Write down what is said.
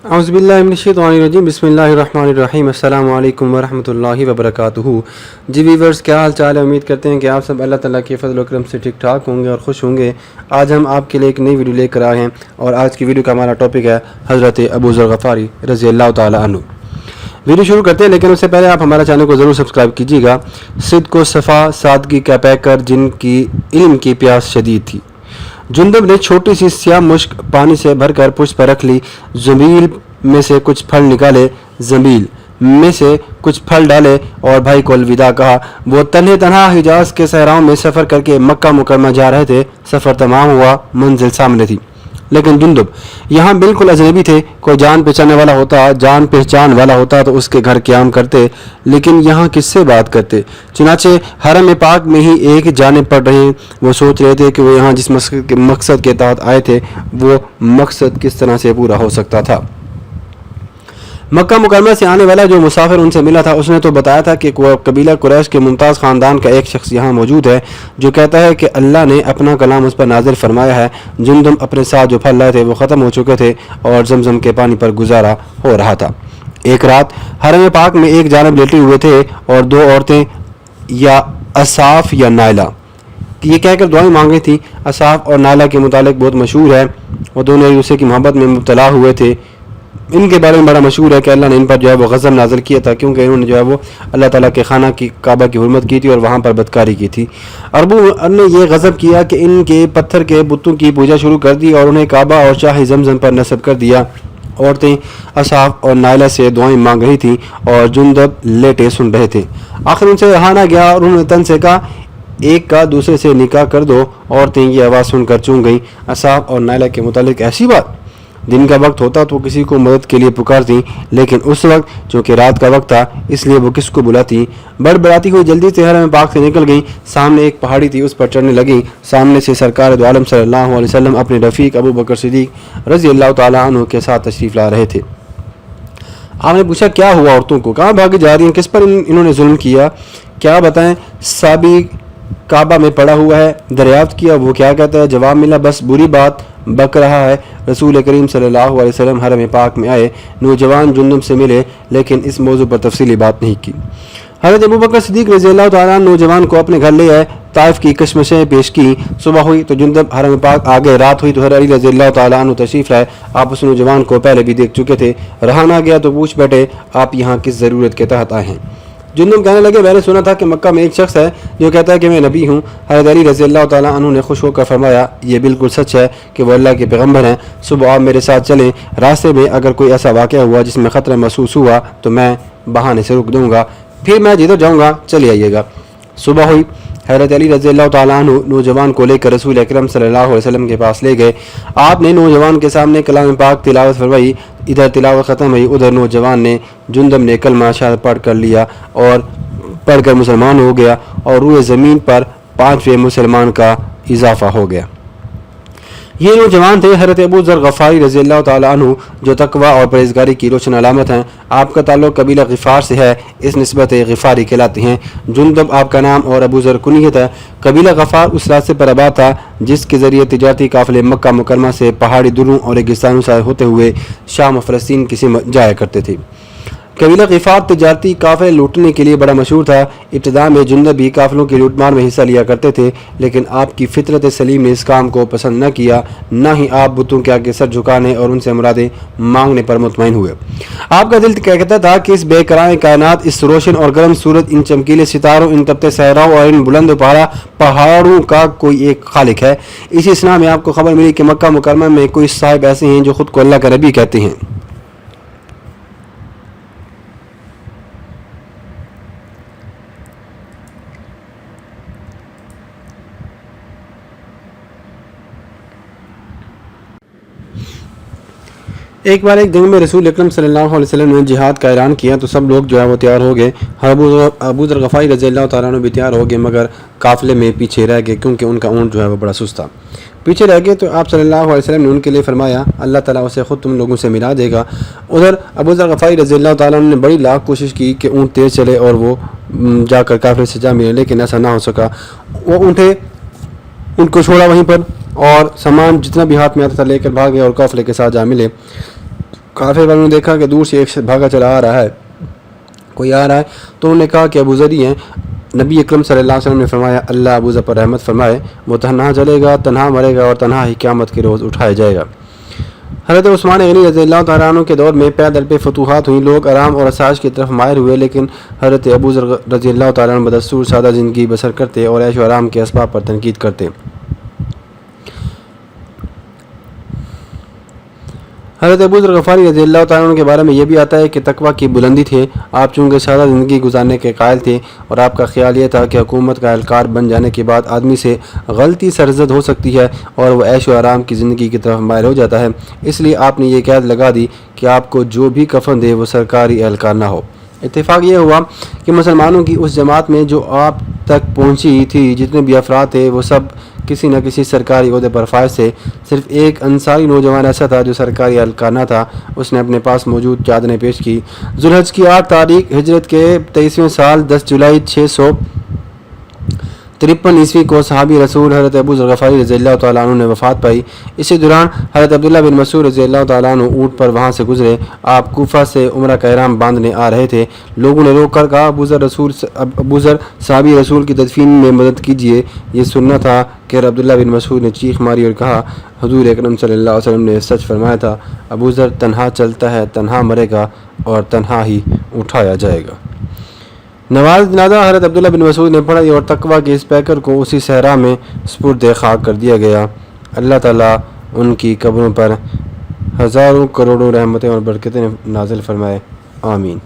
औज़ुबिल्लाहिमिनश्शैतानिर्रजीम बिस्मिल्लाहिर्रहमानिर्रहीम अस्सलामु अलैकुम वरहमतुल्लाहि वबरकातुहू। जी व्यूअर्स, क्या हाल चाल है। उम्मीद करते हैं कि आप सब अल्लाह ताला के फज़ल व करम से ठीक ठाक होंगे और खुश होंगे। आज हम आपके लिए एक नई वीडियो लेकर आए हैं और आज की वीडियो का हमारा टॉपिक है हज़रत अबू ज़र ग़फ़ारी रज़ियल्लाहु ताला अन्हु। वीडियो शुरू करते हैं, लेकिन उससे पहले आप हमारे चैनल को ज़रूर सब्सक्राइब कीजिएगा। सिद्क़ व सफ़ा सादगी का पैकर जिनकी इल्म की प्यास शदीद थी। जुंदब ने छोटी सी स्याह मुश्क पानी से भरकर पुष्प पर रख ली। ज़मील में से कुछ फल निकाले, ज़मील में से कुछ फल डाले और भाई को अलविदा कहा। वो तन्हे तन्हा हिजाज के सहराओं में सफ़र करके मक्का मुकरमा जा रहे थे। सफ़र तमाम हुआ, मंजिल सामने थी, लेकिन जुंदब यहाँ बिल्कुल अजनबी थे। कोई जान पहचान वाला होता तो उसके घर क़याम करते, लेकिन यहाँ किससे बात करते। चुनाचे हरम पाक में ही एक जानिब पड़ रहे। वो सोच रहे थे कि वो यहाँ जिस मकसद के तहत आए थे वो मकसद किस तरह से पूरा हो सकता था। मक्का मुकरमा से आने वाला जो मुसाफिर उनसे मिला था, उसने तो बताया था कि कबीला कुरैश के मुमताज़ ख़ानदान का एक शख्स यहाँ मौजूद है जो कहता है कि अल्लाह ने अपना कलाम उस पर नाजिल फरमाया है। जुंदब अपने साथ जो फल लाए थे वो ख़त्म हो चुके थे और जमजम के पानी पर गुजारा हो रहा था। एक रात हरम पाक में एक जानब लेटे हुए थे और दो औरतें, या असाफ या नायला, ये कहकर दुआएं मांग रही थी। असाफ और नायला के मुतालिक बहुत मशहूर है, वो दोनों एक दूसरे की मोहब्बत में मुब्तला हुए थे। इनके बारे में बड़ा मशहूर है कि अल्लाह ने इन पर जो है वो गज़ब नाज़िल किया था, क्योंकि इन्होंने जो है वो अल्लाह ताला के खाना की काबा की हुर्मत की थी और वहाँ पर बदकारी की थी। अरबों ने यह गज़ब किया कि इनके पत्थर के बुतों की पूजा शुरू कर दी और उन्हें काबा और शाही जमजम पर नस्ब कर दिया। औरतें असाफ और नायला से दुआएं मांग रही थी और जुंदब लेटे सुन रहे थे। आखिर उनसे रहा ना गया और उन्होंने तन से कहा, एक का दूसरे से निकाह कर दो। औरतें ये आवाज़ सुनकर चूम गईं। असाफ और नायला के मुतालिक ऐसी बात। दिन का वक्त होता तो किसी को मदद के लिए पुकारती, लेकिन उस वक्त चूँकि रात का वक्त था इसलिए वो किसको बुलाती। बड़बड़ाती हुई जल्दी से हरम पाक से निकल गई। सामने एक पहाड़ी थी, उस पर चढ़ने लगी। सामने से सरकार दो आलम सल्लल्लाहु अलैहि वसल्लम अपने रफ़ीक अबू बकर सिद्दीक़ रज़ियल्लाहु ताला अन्हु के साथ तशरीफ़ ला रहे थे। आपने पूछा, क्या हुआ औरतों को, कहाँ भागी जा रही हैं, किस पर इन्होंने जुल्म किया, क्या बताएं। साबी काबा में पड़ा हुआ है, दरियाफ्त किया, वो क्या कहता है। जवाब मिला, बस बुरी बात बक रहा है। रसूल करीम सल्लल्लाहु अलैहि वसल्लम हरम पाक में आए। नौजवान जुंदब से मिले, लेकिन इस मौजू पर तफसीली बात नहीं की। हज़रत अबू बकर सिद्दीक़ रज़ियल्लाहु ताला नौजवान को अपने घर ले आए। ताइफ की कशमशें पेश की। सुबह हुई तो जुंदब हरम पाक आ गए। रात हुई तो हज़रत अली रज़ियल्लाहु ताला अन्हु तशरीफ़ लाए। आप उस नौजवान को पहले भी देख चुके थे। रहा ना गया तो पूछ बैठे, आप यहाँ किस ज़रूरत के तहत आए हैं। जुंदब कहने लगे, मैंने सुना था कि मक्का में एक शख्स है जो कहता है कि मैं नबी हूँ। हज़रत अली रज़ियल्लाहु ताला अन्हु ने खुश होकर फरमाया, ये बिल्कुल सच है कि वो अल्लाह के पैगम्बर हैं। सुबह आप मेरे साथ चलें। रास्ते में अगर कोई ऐसा वाक़या हुआ जिसमें ख़तरा महसूस हुआ तो मैं बहाने से रुक दूँगा, फिर मैं जिधर जाऊँगा चले आइएगा। सुबह हुई। हज़रत अली रज़ियल्लाहु ताला अन्हु नौजवान को लेकर रसूल अकरम सल्लल्लाहु अलैहि वसल्लम के पास ले गए। आपने नौजवान के सामने कलाम पाक तिलावत फरमाई। इधर तिलावत ख़त्म हुई, उधर नौजवान ने, जुंदब ने कलमा शहादत पढ़ कर लिया और पढ़कर मुसलमान हो गया और रूए ज़मीन पर 5वें मुसलमान का इजाफा हो गया। ये नौजवान थे हज़रत अबू ज़र ग़फ़ारी रज़ियल्लाहु ताला अन्हु, जो तक़वा और परहेज़गारी की रोशन अलामत हैं। आपका ताल्लुक़ कबीला ग़िफ़ार से है, इस निस्बत ग़िफ़ारी कहलाते हैं। जुंदब आपका नाम और अबू ज़र कुनियत है। कबीला ग़फ़ार उस रास्ते पर आबाद था जिसके ज़रिए तिजारती काफ़िले मक्का मुकरमा से पहाड़ी दुर्रों और रेगिस्तानों से होते हुए शाम और फ़लस्तीन की सिमत जाया करते थे। कबीला ग़िफ़ार तिजारती काफ़िले लूटने के लिए बड़ा मशहूर था। इब्तिदा में जुंदब भी काफ़िलों की लूटमार में हिस्सा लिया करते थे, लेकिन आपकी फ़ितरत सलीम ने इस काम को पसंद न किया, न ही आप बुतों के आगे सर झुकाने और उनसे मुरादें मांगने पर मुतमईन हुए। आपका दिल कहता था कि इस बेकरार कायनात, इस रोशन और गर्म सूरज, इन चमकीले सितारों, इन तपते सहराओं और इन बुलंद पहाड़ों का कोई एक खालिक है। इसी इसना में आपको खबर मिली कि मक्का मुकरमा में कोई साहिब ऐसे हैं जो खुद को अल्लाह का नबी कहते हैं। एक बार एक जंग में रसूल अकरम सल्लल्लाहु अलैहि वसल्लम ने जिहाद का ऐलान किया तो सब लोग जो है वो तैयार हो गए। अबू ज़र ग़फ़ारी रज़ियल्लाहु ताला अन्हु भी तैयार हो गए, मगर काफ़िले में पीछे रह गए क्योंकि उनका ऊँट जो है वो बड़ा सुस्त था। पीछे रह गए तो आप सल्लल्लाहु अलैहि वसल्लम ने उनके लिए फरमाया, अल्लाह ताला उसे ख़ुद तुम लोगों से मिला देगा। उधर अबू ज़र ग़फ़ारी रज़ियल्लाहु ताला अन्हु ने बड़ी लाख कोशिश की कि ऊँट तेज़ चले और वो जाकर काफ़िले से जा मिले, लेकिन ऐसा ना हो सका। वो उनको छोड़ा वहीं पर और सामान जितना भी हाथ में आता था लेकर भागे और काफ़िले के साथ जा मिले। کافر والوں نے دیکھا کہ دور سے ایک شخص بھاگا چلا آ رہا ہے، کوئی آ رہا ہے، تو انہوں نے کہا کہ ابو ذر ہی ہیں۔ نبی اکرم صلی اللہ علیہ وسلم نے فرمایا اللہ ابو ذر پر رحمت فرمائے، وہ تنہا چلے گا، تنہا مرے گا اور تنہا ہی قیامت کے روز اٹھایا جائے گا۔ حضرت عثمان غنی رضی اللہ تعالیٰ عنہ کے دور میں پیدل پہ فتوحات ہوئیں، لوگ آرام اور آسائش کی طرف مائل ہوئے، لیکن حضرت ابو ذر رضی اللہ تعالیٰ عنہ بدستور سادہ زندگی بسر کرتے اور عیش و آرام کے اسباب پر تنقید کرتے۔ حضرت ابو ذر غفاری رضی اللہ تعالیٰ عنہ کے بارے میں یہ بھی آتا ہے کہ تقویٰ کی بلندی تھے، آپ چونکہ سادہ زندگی گزارنے کے قائل تھے اور آپ کا خیال یہ تھا کہ حکومت کا اہلکار بن جانے کے بعد آدمی سے غلطی سرزد ہو سکتی ہے اور وہ عیش و آرام کی زندگی کی طرف مائل ہو جاتا ہے، اس لیے آپ نے یہ قید لگا دی کہ آپ کو جو بھی کفن دے وہ سرکاری اہلکار نہ ہو۔ اتفاق یہ ہوا کہ مسلمانوں کی اس جماعت میں جو آپ تک پہنچی تھی، جتنے بھی افراد تھے وہ سب کسی نہ کسی سرکاری عہدے پر فائز تھے۔ صرف ایک انصاری نوجوان ایسا تھا جو سرکاری اہلکار نہ تھا، اس نے اپنے پاس موجود چادریں پیش کی۔ ذو الحج کی 8 تاریخ ہجرت کے 23ویں سال 10 جولائی 653 عیسوی کو صحابی رسول حضرت ابو ذر غفاری رضی اللہ تعالیٰ عنہ نے وفات پائی۔ اسی دوران حضرت عبداللہ بن مسعود رضی اللہ تعالیٰ عنہ اونٹ پر وہاں سے گزرے۔ آپ کوفہ سے عمرہ کا احرام باندھنے آ رہے تھے، لوگوں نے روک کر کہا ابو ذر صحابی رسول کی تدفین میں مدد کیجیے۔ یہ سننا تھا کہ عبداللہ بن مسعود نے چیخ ماری اور کہا حضور اکرم صلی اللہ علیہ وسلم نے سچ فرمایا تھا، ابو ذر تنہا چلتا ہے، تنہا مرے گا اور تنہا ہی اٹھایا جائے گا۔ نماز جنازہ حضرت عبداللہ بن مسعود نے پڑھائی اور تقویٰ کے اس پیکر کو اسی صحرا میں سپرد خاک کر دیا گیا۔ اللہ تعالیٰ ان کی قبروں پر ہزاروں کروڑوں رحمتیں اور برکتیں نازل فرمائے، آمین۔